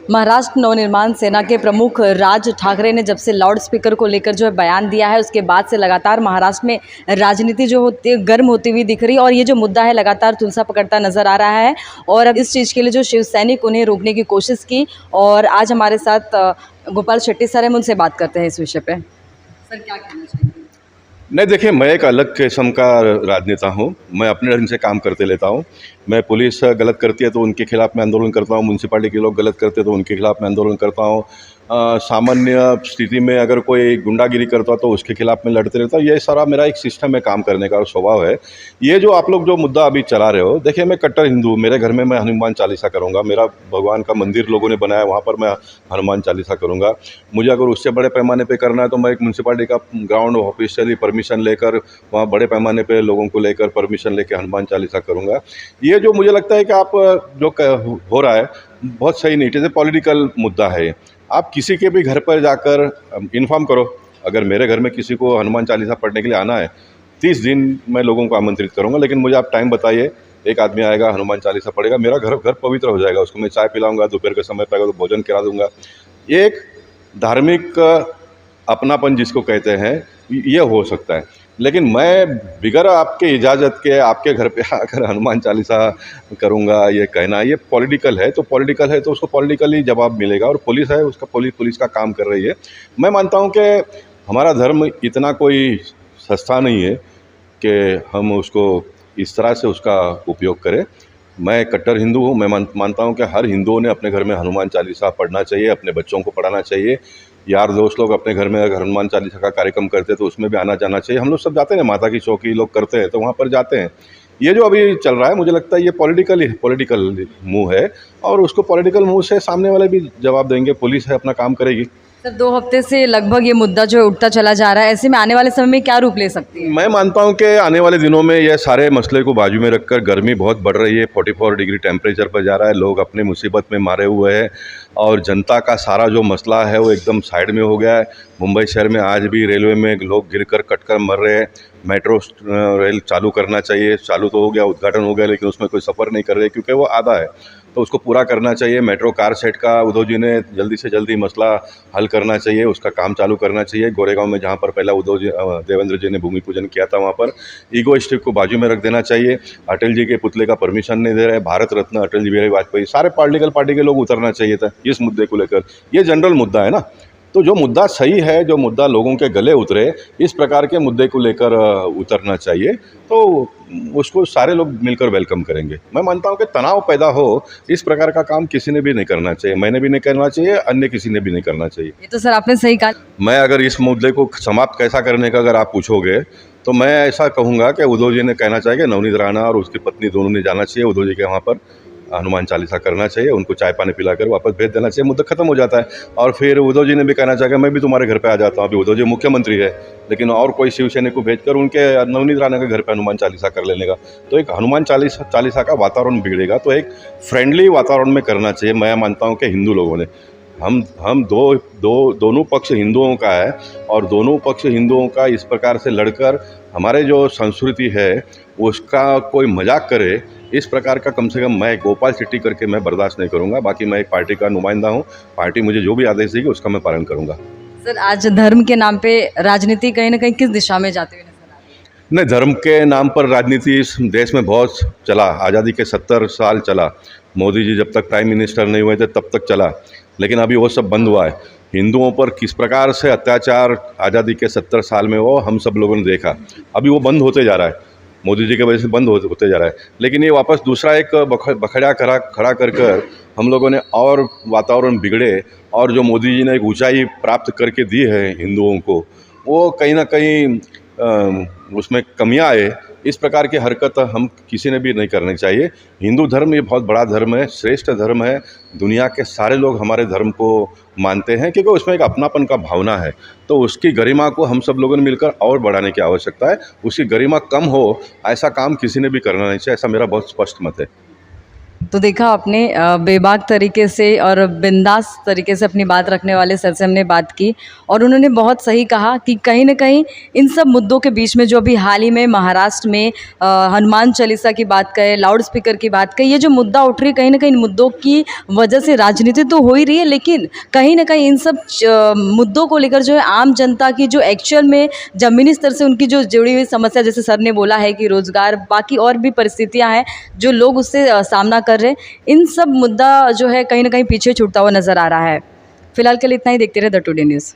महाराष्ट्र नवनिर्माण सेना के प्रमुख राज ठाकरे ने जब से लाउड स्पीकर को लेकर जो है बयान दिया है, उसके बाद से लगातार महाराष्ट्र में राजनीति जो होती है गर्म होती हुई दिख रही है और ये जो मुद्दा है लगातार तुलसा पकड़ता नजर आ रहा है। और अब इस चीज़ के लिए जो शिव सैनिक उन्हें रोकने की कोशिश की। और आज हमारे साथ गोपाल शेट्टी सर हैं, उनसे बात करते हैं इस विषय पे। सर क्या कहना चाहिए? नहीं, देखिए, मैं एक अलग किस्म का राजनेता हूँ। मैं अपने ढंग से काम करते लेता हूँ। मैं पुलिस गलत करती है तो उनके खिलाफ़ मैं आंदोलन करता हूँ, म्यूनसिपालिटी के लोग गलत करते हैं तो उनके खिलाफ़ मैं आंदोलन करता हूँ। सामान्य स्थिति में अगर कोई गुंडागिरी करता तो उसके खिलाफ़ मैं लड़ते रहता हूँ। ये सारा मेरा एक सिस्टम है काम करने का और स्वभाव है। ये जो आप लोग जो मुद्दा अभी चला रहे हो, देखिए, मैं कट्टर हिंदू हूँ। मेरे घर में मैं हनुमान चालीसा करूँगा। मेरा भगवान का मंदिर लोगों ने बनाया, वहाँ पर मैं हनुमान चालीसा करूँगा। मुझे अगर उससे बड़े पैमाने पे करना है तो मैं एक म्यूनसिपालिटी का ग्राउंड ऑफिशियली परमिशन लेकर वहाँ बड़े पैमाने पे लोगों को लेकर परमिशन लेकर हनुमान चालीसा करूँगा। ये जो मुझे लगता है कि आप जो हो रहा है बहुत सही नहीं। जैसे पॉलिटिकल मुद्दा है, आप किसी के भी घर पर जाकर इन्फॉर्म करो। अगर मेरे घर में किसी को हनुमान चालीसा पढ़ने के लिए आना है, 30 दिन मैं लोगों को आमंत्रित करूँगा, लेकिन मुझे आप टाइम बताइए। एक आदमी आएगा, हनुमान चालीसा पढ़ेगा, मेरा घर पवित्र हो जाएगा। उसको मैं चाय पिलाऊंगा, दोपहर के समय पर तो भोजन करा दूंगा। ये एक धार्मिक अपनापन जिसको कहते हैं, ये हो सकता है। लेकिन मैं बिगर आपके इजाज़त के आपके घर पे आकर हनुमान चालीसा करूँगा, ये कहना, ये पॉलिटिकल है। तो पॉलिटिकल है तो उसको पॉलिटिकली जवाब मिलेगा। और पुलिस है, उसका पुलिस का काम कर रही है। मैं मानता हूँ कि हमारा धर्म इतना कोई सस्ता नहीं है कि हम उसको इस तरह से उसका उपयोग करें। मैं कट्टर हिंदू हूँ। मैं मानता हूँ कि हर हिंदुओं ने अपने घर में हनुमान चालीसा पढ़ना चाहिए, अपने बच्चों को पढ़ाना चाहिए। यार दोस्त लोग अपने घर में अगर हनुमान चालीसा का कार्यक्रम करते हैं तो उसमें भी आना जाना चाहिए। हम लोग सब जाते हैं, माता की चौकी लोग करते हैं तो वहाँ पर जाते हैं। ये जो अभी चल रहा है, मुझे लगता है ये पॉलिटिकल मूव है और उसको पॉलिटिकल मूव से सामने वाले भी जवाब देंगे। पुलिस है, अपना काम करेगी। सर 2 हफ्ते से लगभग ये मुद्दा जो है उठता चला जा रहा है, ऐसे में आने वाले समय में क्या रूप ले सकती है? मैं मानता हूं कि आने वाले दिनों में ये सारे मसले को बाजू में रखकर, गर्मी बहुत बढ़ रही है, 44 डिग्री टेम्परेचर पर जा रहा है, लोग अपने मुसीबत में मारे हुए हैं और जनता का सारा जो मसला है वो एकदम साइड में हो गया है। मुंबई शहर में आज भी रेलवे में लोग गिरकर कटकर मर रहे हैं। मेट्रो रेल चालू करना चाहिए, चालू तो हो गया, उद्घाटन हो गया, लेकिन उसमें कोई सफ़र नहीं कर रहे क्योंकि वो आधा है, तो उसको पूरा करना चाहिए। मेट्रो कार सेट का उद्धव जी ने जल्दी से जल्दी मसला हल करना चाहिए, उसका काम चालू करना चाहिए। गोरेगांव में जहाँ पर पहला देवेंद्र जी ने भूमि पूजन किया था, वहाँ पर ईगोइस्टिक को बाजू में रख देना चाहिए। अटल जी के पुतले का परमिशन नहीं दे रहे, भारत रत्न अटल जी बिहारी वाजपेयी, सारे पॉलिटिकल पार्टी के लोग उतरना चाहिए था इस मुद्दे को लेकर। ये जनरल मुद्दा है ना, तो जो मुद्दा सही है, जो मुद्दा लोगों के गले उतरे, इस प्रकार के मुद्दे को लेकर उतरना चाहिए, तो उसको सारे लोग मिलकर वेलकम करेंगे। मैं मानता हूं कि तनाव पैदा हो इस प्रकार का काम किसी ने भी नहीं करना चाहिए। मैंने भी नहीं करना चाहिए, अन्य किसी ने भी नहीं करना चाहिए। ये तो सर आपने सही कहा। मैं अगर इस मुद्दे को समाप्त कैसा करने का अगर आप पूछोगे तो मैं ऐसा कहूँगा कि उद्धव जी ने कहना चाहिए, नवनीत राणा और उसकी पत्नी दोनों ने जाना चाहिए उद्धव जी के वहाँ पर, हनुमान चालीसा करना चाहिए, उनको चाय पानी पिलाकर वापस भेज देना चाहिए, मुद्दा खत्म हो जाता है। और फिर उद्धव जी ने भी कहना चाहिए मैं भी तुम्हारे घर पे आ जाता हूँ। अभी उद्धव जी मुख्यमंत्री है, लेकिन और कोई शिवसेना को भेजकर उनके नवनीत राणा के घर पे हनुमान चालीसा कर लेने का, तो एक हनुमान चालीसा का वातावरण बिगड़ेगा। तो एक फ्रेंडली वातावरण में करना चाहिए। मैं मानता हूँ कि हिंदू लोगों ने हम दोनों पक्ष हिंदुओं का है और दोनों पक्ष हिंदुओं का इस प्रकार से लड़कर हमारे जो संस्कृति है उसका कोई मजाक करे, इस प्रकार का कम से कम मैं गोपाल शेट्टी करके मैं बर्दाश्त नहीं करूंगा। बाकी मैं एक पार्टी का नुमाइंदा हूं, पार्टी मुझे जो भी आदेश देगी उसका मैं पालन करूंगा। सर आज धर्म के नाम पे राजनीति कहीं ना कहीं किस दिशा में जाते हुए नजर आ रही है? नहीं, धर्म के नाम पर राजनीति इस देश में बहुत चला, आज़ादी के 70 साल चला। मोदी जी जब तक प्राइम मिनिस्टर नहीं हुए थे तब तक चला, लेकिन अभी वो सब बंद हुआ है। हिंदुओं पर किस प्रकार से अत्याचार आज़ादी के 70 साल में वो हम सब लोगों ने देखा, अभी वो बंद होते जा रहा है, मोदी जी की वजह से बंद होते जा रहा है। लेकिन ये वापस दूसरा एक बखड़ा खड़ा कर हम लोगों ने और वातावरण बिगड़े और जो मोदी जी ने एक ऊंचाई प्राप्त करके दी है हिंदुओं को, वो कहीं ना कहीं उसमें कमियां आए, इस प्रकार की हरकत हम किसी ने भी नहीं करनी चाहिए। हिंदू धर्म ये बहुत बड़ा धर्म है, श्रेष्ठ धर्म है, दुनिया के सारे लोग हमारे धर्म को मानते हैं क्योंकि उसमें एक अपनापन का भावना है। तो उसकी गरिमा को हम सब लोगों ने मिलकर और बढ़ाने की आवश्यकता है। उसकी गरिमा कम हो ऐसा काम किसी ने भी करना नहीं चाहिए, ऐसा मेरा बहुत स्पष्ट मत है। तो देखा आपने बेबाक तरीके से और बिंदास तरीके से अपनी बात रखने वाले सर से हमने बात की और उन्होंने बहुत सही कहा कि कहीं न कहीं इन सब मुद्दों के बीच में जो अभी हाल ही में महाराष्ट्र में हनुमान चालीसा की बात करें, लाउड स्पीकर की बात करें, ये जो मुद्दा उठ रही है कहीं न कहीं इन मुद्दों की वजह से राजनीति तो हो ही रही है, लेकिन कहीं न कहीं इन सब मुद्दों को लेकर जो है आम जनता की जो एक्चुअल में ज़मीनी स्तर से उनकी जो जुड़ी हुई समस्या, जैसे सर ने बोला है कि रोज़गार, बाकी और भी परिस्थितियाँ हैं जो लोग उससे सामना कर रहे हैं, इन सब मुद्दा जो है कहीं न कहीं पीछे छूटता हुआ नज़र आ रहा है। फिलहाल के लिए इतना ही, देखते रहे द टुडे न्यूज़।